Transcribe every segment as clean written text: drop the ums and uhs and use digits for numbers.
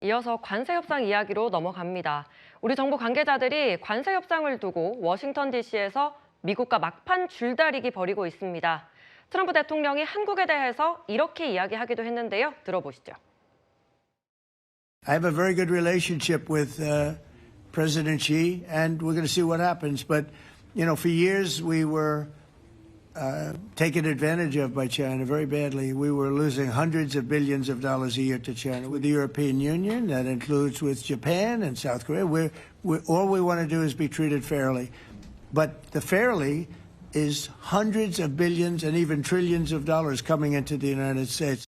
이어서 관세 협상 이야기로 넘어갑니다. 우리 정부 관계자들이 관세 협상을 두고 워싱턴 DC에서 미국과 막판 줄다리기 벌이고 있습니다. 트럼프 대통령이 한국에 대해서 이렇게 이야기하기도 했는데요. 들어보시죠. I have a very good relationship with President Xi, and we're going to see what happens. But, you know, for years we were taken advantage of by China very badly. We were losing hundreds of billions of dollars a year to China. With the European Union, that includes with Japan and South Korea, all we want to do is be treated fairly. But the fairly is hundreds of billions and even trillions of dollars coming into the United States.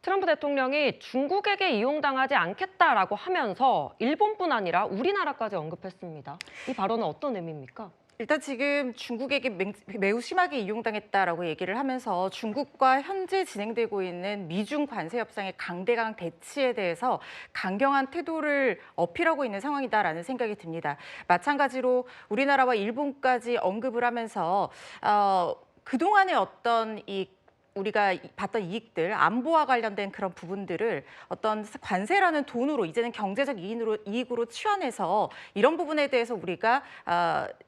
트럼프 대통령이 중국에게 이용당하지 않겠다라고 하면서 일본뿐 아니라 우리나라까지 언급했습니다. 이 발언은 어떤 의미입니까? 일단 지금 중국에게 매우 심하게 이용당했다라고 얘기를 하면서 중국과 현재 진행되고 있는 미중 관세 협상의 강대강 대치에 대해서 강경한 태도를 어필하고 있는 상황이다라는 생각이 듭니다. 마찬가지로 우리나라와 일본까지 언급을 하면서 그동안의 어떤 우리가 봤던 이익들, 안보와 관련된 그런 부분들을 어떤 관세라는 돈으로 이제는 경제적 이익으로 치환해서 이런 부분에 대해서 우리가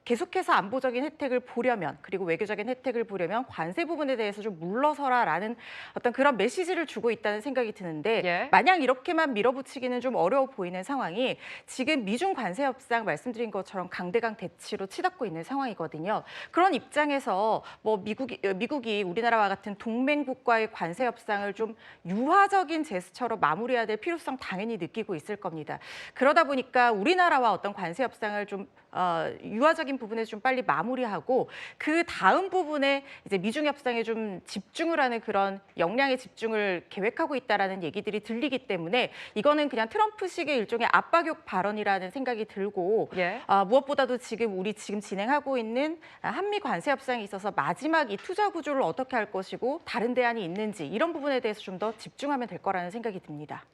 계속해서 안보적인 혜택을 보려면, 그리고 외교적인 혜택을 보려면 관세 부분에 대해서 좀 물러서라라는 어떤 그런 메시지를 주고 있다는 생각이 드는데, 예. 마냥 이렇게만 밀어붙이기는 좀 어려워 보이는 상황이 지금 미중 관세 협상 말씀드린 것처럼 강대강 대치로 치닫고 있는 상황이거든요. 그런 입장에서 뭐 미국이 우리나라와 같은 동맹국과의 관세 협상을 좀 유화적인 제스처로 마무리해야 될 필요성 당연히 느끼고 있을 겁니다. 그러다 보니까 우리나라와 어떤 관세 협상을 좀 유화적인 부분에서 좀 빨리 마무리하고 그 다음 부분에 이제 미중 협상에 좀 집중을 하는 그런 역량의 집중을 계획하고 있다라는 얘기들이 들리기 때문에 이거는 그냥 트럼프식의 일종의 압박욕 발언이라는 생각이 들고, 예. 무엇보다도 지금 진행하고 있는 한미 관세 협상에 있어서 마지막 이 투자 구조를 어떻게 할 것이고 다른 대안이 있는지 이런 부분에 대해서 좀 더 집중하면 될 거라는 생각이 듭니다.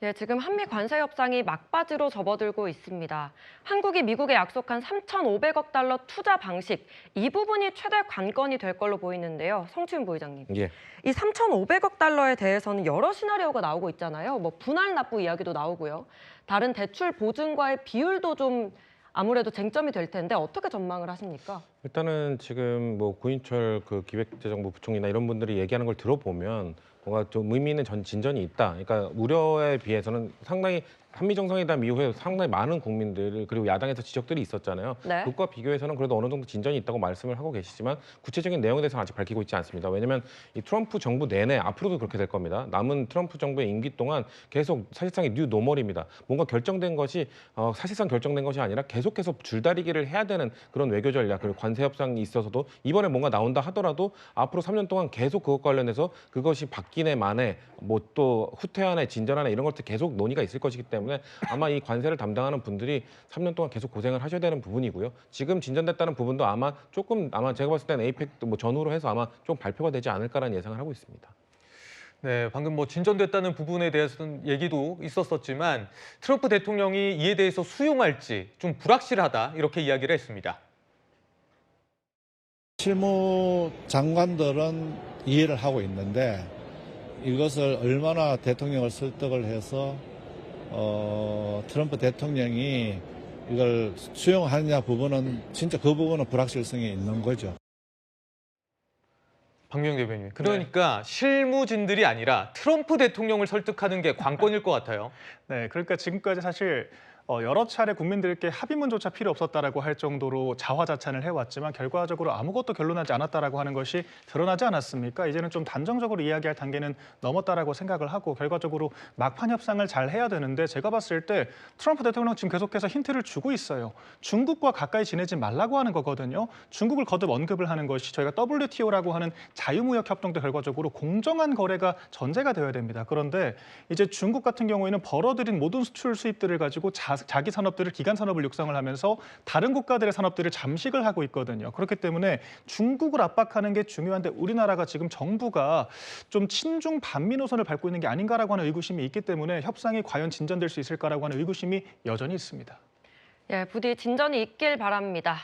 예, 지금 한미 관세 협상이 막바지로 접어들고 있습니다. 한국이 미국에 약속한 3,500억 달러 투자 방식, 이 부분이 최대 관건이 될 걸로 보이는데요. 성추인 부의장님. 예. 이 3,500억 달러에 대해서는 여러 시나리오가 나오고 있잖아요. 뭐 분할 납부 이야기도 나오고요. 다른 대출 보증과의 비율도 좀 아무래도 쟁점이 될 텐데 어떻게 전망을 하십니까? 일단은 지금 뭐 고인철 그 기획재정부 부총리나 이런 분들이 얘기하는 걸 들어보면 뭔가 좀 의미 있는 진전이 있다. 그러니까 우려에 비해서는 상당히 한미 정상회담 이후에 상당히 많은 국민들 그리고 야당에서 지적들이 있었잖아요. 네. 그것과 비교해서는 그래도 어느 정도 진전이 있다고 말씀을 하고 계시지만 구체적인 내용에 대해서는 아직 밝히고 있지 않습니다. 왜냐하면 이 트럼프 정부 내내 앞으로도 그렇게 될 겁니다. 남은 트럼프 정부의 임기 동안 계속 사실상의 뉴 노멀입니다. 뭔가 결정된 것이 사실상 결정된 것이 아니라 계속해서 줄다리기를 해야 되는 그런 외교 전략 그리고 관세 협상이 있어서도 이번에 뭔가 나온다 하더라도 앞으로 3년 동안 계속 그것 관련해서 그것이 바뀌네 마네 뭐 또 후퇴하네 진전하네 이런 것들 계속 논의가 있을 것이기 때문에 아마 이 관세를 담당하는 분들이 3년 동안 계속 고생을 하셔야 되는 부분이고요. 지금 진전됐다는 부분도 아마 제가 봤을 때는 에이펙 뭐 전후로 해서 아마 좀 발표가 되지 않을까라는 예상을 하고 있습니다. 네, 방금 뭐 진전됐다는 부분에 대해서는 얘기도 있었었지만 트럼프 대통령이 이에 대해서 수용할지 좀 불확실하다 이렇게 이야기를 했습니다. 실무 장관들은 이해를 하고 있는데 이것을 얼마나 대통령을 설득을 해서 트럼프 대통령이 이걸 수용하느냐 부분은 진짜 그 부분은 불확실성이 있는 거죠. 박명 대변인, 그러니까 실무진들이 아니라 트럼프 대통령을 설득하는 게 관건일 것 같아요. 네, 그러니까 지금까지 사실 여러 차례 국민들께 합의문조차 필요 없었다라고 할 정도로 자화자찬을 해왔지만 결과적으로 아무것도 결론나지 않았다라고 하는 것이 드러나지 않았습니까? 이제는 좀 단정적으로 이야기할 단계는 넘었다라고 생각을 하고 결과적으로 막판 협상을 잘 해야 되는데 제가 봤을 때 트럼프 대통령 지금 계속해서 힌트를 주고 있어요. 중국과 가까이 지내지 말라고 하는 거거든요. 중국을 거듭 언급을 하는 것이 저희가 WTO라고 하는 자유무역 협정도 결과적으로 공정한 거래가 전제가 되어야 됩니다. 그런데 이제 중국 같은 경우에는 벌어들인 모든 수출 수입들을 가지고 자기 산업들을 기간 산업을 육성을 하면서 다른 국가들의 산업들을 잠식을 하고 있거든요. 그렇기 때문에 중국을 압박하는 게 중요한데 우리나라가 지금 정부가 좀 친중 반미 노선을 밟고 있는 게 아닌가라고 하는 의구심이 있기 때문에 협상이 과연 진전될 수 있을까라고 하는 의구심이 여전히 있습니다. 예, 부디 진전이 있길 바랍니다.